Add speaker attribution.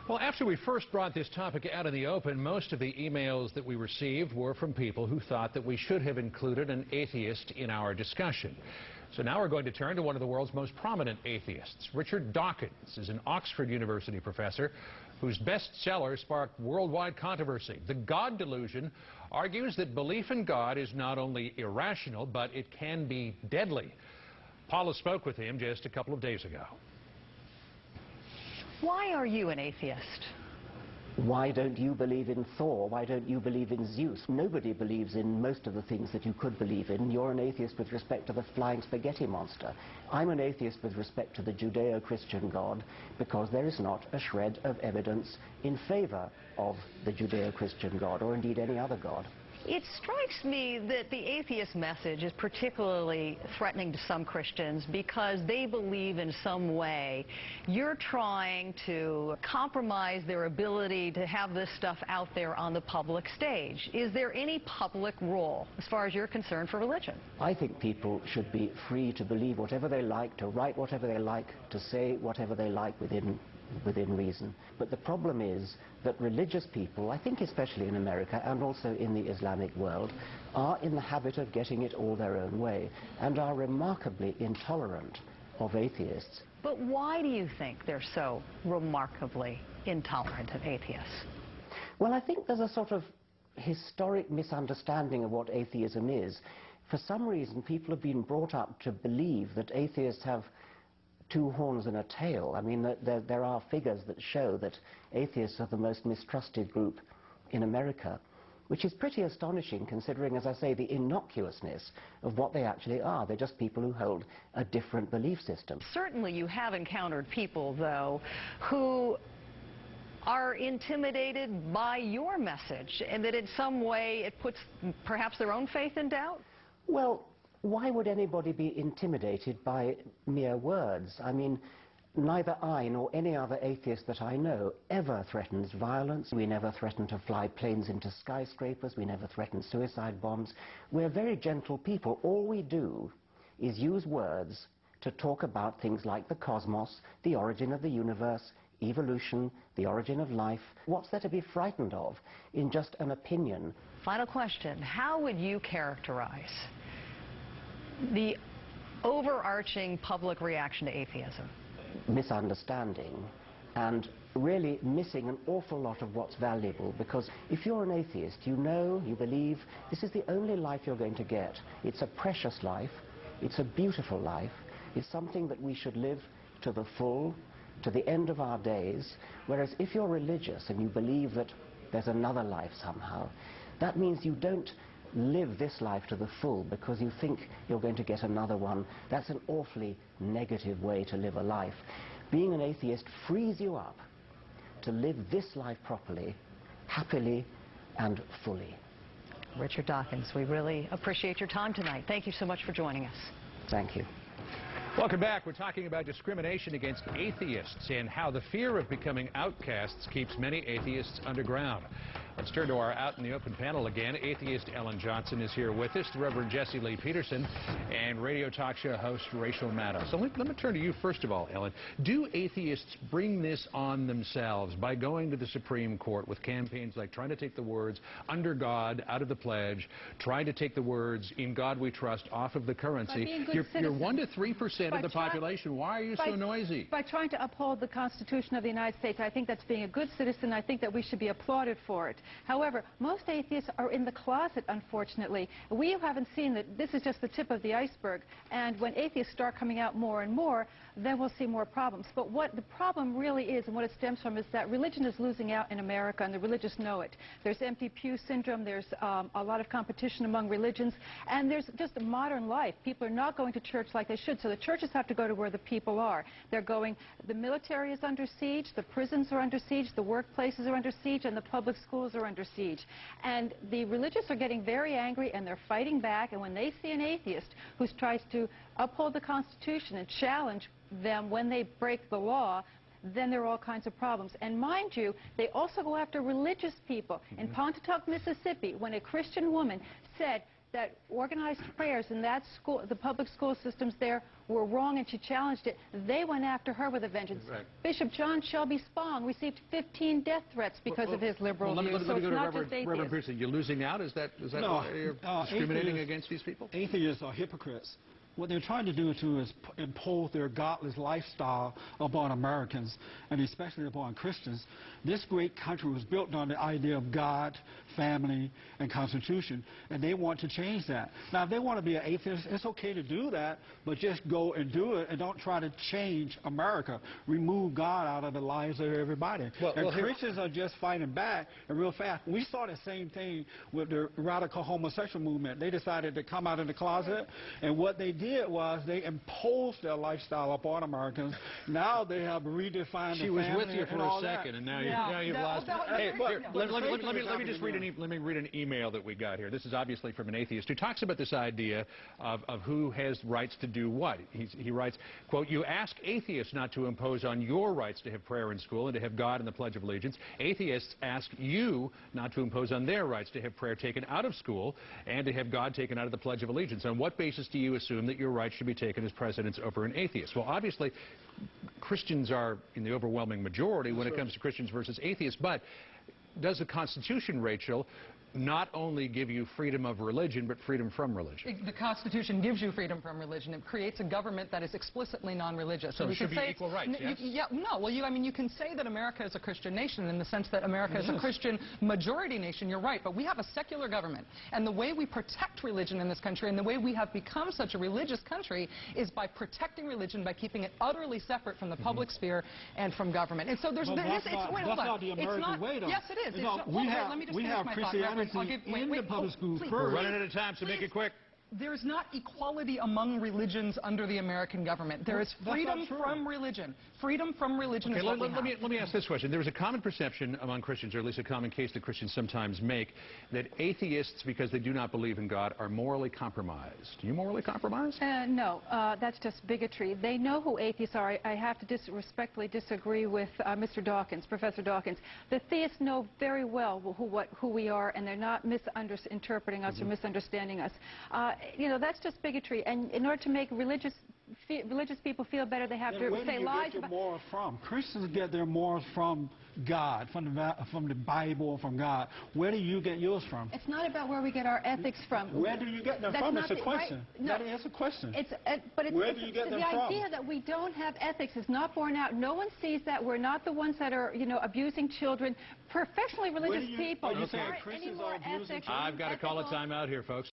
Speaker 1: Well, after we first brought this topic out in the open, most of the emails that we received were from people who thought that we should have included an atheist in our discussion. So now we're going to turn to one of the world's most prominent atheists. Richard Dawkins is an Oxford University professor whose bestseller sparked worldwide controversy. The God Delusion argues that belief in God is not only irrational, but it can be deadly. Paula spoke with him just a couple of days ago.
Speaker 2: Why are you an atheist?
Speaker 3: Why don't you believe in Thor? Why don't you believe in Zeus? Nobody believes in most of the things that you could believe in. You're an atheist with respect to the flying spaghetti monster. I'm an atheist with respect to the Judeo-Christian God because there is not a shred of evidence in favor of the Judeo-Christian God or indeed any other God.
Speaker 2: It strikes me that the atheist message is particularly threatening to some Christians because they believe in some way you're trying to compromise their ability to have this stuff out there on the public stage. Is there any public role, as far as you're concerned, for religion?
Speaker 3: I think people should be free to believe whatever they like, to write whatever they like, to say whatever they like within reason. But the problem is that religious people, I think especially in America and also in the Islamic world, are in the habit of getting it all their own way and are remarkably intolerant of atheists.
Speaker 2: But why do you think they're so remarkably intolerant of atheists?
Speaker 3: Well, I think there's a sort of historic misunderstanding of what atheism is. For some reason, people have been brought up to believe that atheists have two horns and a tail. I mean, there are figures that show that atheists are the most mistrusted group in America, which is pretty astonishing considering, as I say, the innocuousness of what they actually are. They're just people who hold a different belief system.
Speaker 2: Certainly you have encountered people, though, who are intimidated by your message, and that in some way it puts perhaps their own faith in doubt?
Speaker 3: Well, why would anybody be intimidated by mere words? I mean, neither I nor any other atheist that I know ever threatens violence. We never threaten to fly planes into skyscrapers. We never threaten suicide bombs. We're very gentle people. All we do is use words to talk about things like the cosmos, the origin of the universe, evolution, the origin of life. What's there to be frightened of in just an opinion?
Speaker 2: Final question. How would you characterize the overarching public reaction to atheism?
Speaker 3: Misunderstanding and really missing an awful lot of what's valuable, because if you're an atheist, you know, you believe this is the only life you're going to get. It's a precious life, it's a beautiful life, it's something that we should live to the full, to the end of our days. Whereas if you're religious and you believe that there's another life somehow, that means you don't live this life to the full because you think you're going to get another one. That's an awfully negative way to live a life. Being an atheist frees you up to live this life properly, happily and fully.
Speaker 2: Richard Dawkins, we really appreciate your time tonight. Thank you so much for joining us.
Speaker 3: Thank you.
Speaker 1: Welcome back. We're talking about discrimination against atheists and how the fear of becoming outcasts keeps many atheists underground. Let's turn to our Out in the Open panel again. Atheist Ellen Johnson is here with us, the Reverend Jesse Lee Peterson, and radio talk show host Rachel Maddow. So let me turn to you first of all, Ellen. Do atheists bring this on themselves by going to the Supreme Court with campaigns like trying to take the words "under God" out of the pledge, trying to take the words "in God we trust" off of the currency? You're 1 to 3% of the population. Why are you so noisy?
Speaker 4: By trying to uphold the Constitution of the United States. I think that's being a good citizen. I think that we should be applauded for it. However, most atheists are in the closet, unfortunately. We haven't seen that. This is just the tip of the iceberg. And when atheists start coming out more and more, then we'll see more problems. But what the problem really is and what it stems from is that religion is losing out in America, and the religious know it. There's empty pew syndrome. There's a lot of competition among religions. And there's just a modern life. People are not going to church like they should. So the churches have to go to where the people are. They're going, the military is under siege, the prisons are under siege, the workplaces are under siege, and the public schools are under siege. And the religious are getting very angry, and they're fighting back. And when they see an atheist who tries to uphold the Constitution and challenge them when they break the law, then there are all kinds of problems. And mind you, they also go after religious people. In Pontotoc, Mississippi, when a Christian woman said, that organized prayers in that school, the public school systems there, were wrong, and she challenged it. They went after her with a vengeance.
Speaker 1: Right.
Speaker 4: Bishop John Shelby Spong received 15 death threats because of his liberal views.
Speaker 1: Let me go to Reverend Pearson. You're losing out? Is that
Speaker 5: No,
Speaker 1: why you're discriminating against these people?
Speaker 5: Atheists are hypocrites. What they're trying to do is impose their godless lifestyle upon Americans, and especially upon Christians. This great country was built on the idea of God, family, and Constitution, and they want to change that. Now, if they want to be an atheist, it's okay to do that, but just go and do it, and don't try to change America. Remove God out of the lives of everybody. Christians are just fighting back, and real fast. We saw the same thing with the radical homosexual movement. They decided to come out of the closet, and what they did was they imposed their lifestyle upon Americans. Now they have redefined the family.
Speaker 1: She was with you for a second, and now you've lost it. Hey, let me just read an email that we got here. This is obviously from an atheist who talks about this idea of who has rights to do what. He writes, quote, "You ask atheists not to impose on your rights to have prayer in school and to have God in the Pledge of Allegiance. Atheists ask you not to impose on their rights to have prayer taken out of school and to have God taken out of the Pledge of Allegiance. On what basis do you assume that your rights should be taken as precedence over an atheist?" Well, obviously, Christians are in the overwhelming majority when it comes to Christians versus atheists, but does the Constitution, Rachel, not only give you freedom of religion, but freedom from religion?
Speaker 6: The Constitution gives you freedom from religion. It creates a government that is explicitly non-religious.
Speaker 1: So it should be equal rights, yes?
Speaker 6: Well, you can say that America is a Christian nation in the sense that America is a Christian majority nation. You're right, but we have a secular government, and the way we protect religion in this country, and the way we have become such a religious country, is by protecting religion, by keeping it utterly separate from the public sphere and from government. And so there's
Speaker 5: that's not the American way, though.
Speaker 6: Yes, it is.
Speaker 5: We have Christianity in the public schools first.
Speaker 1: We're running out of time, so make it quick.
Speaker 6: There is not equality among religions under the American government. There is freedom from religion. Freedom from religion is what we have.
Speaker 1: Let me ask this question. There is a common perception among Christians, or at least a common case that Christians sometimes make, that atheists, because they do not believe in God, are morally compromised. Do you morally compromise?
Speaker 4: No, that's just bigotry. They know who atheists are. I have to respectfully disagree with Mr. Dawkins, Professor Dawkins. The theists know very well who we are, and they're not misinterpreting us or misunderstanding us. That's just bigotry. And in order to make religious people feel better, they have to say lies.
Speaker 5: Where do you get your morals from? Christians get their morals from God, from the Bible, from God. Where do you get yours from?
Speaker 4: It's not about where we get our ethics from.
Speaker 5: Where do you get them from? It's a question. That is a question. Where do you get them from?
Speaker 4: The idea that we don't have ethics is not borne out. No one sees that. We're not the ones that are, abusing children. Professionally religious people
Speaker 5: Are you saying Christians are abusing children?
Speaker 1: I've got to call a time out here, folks.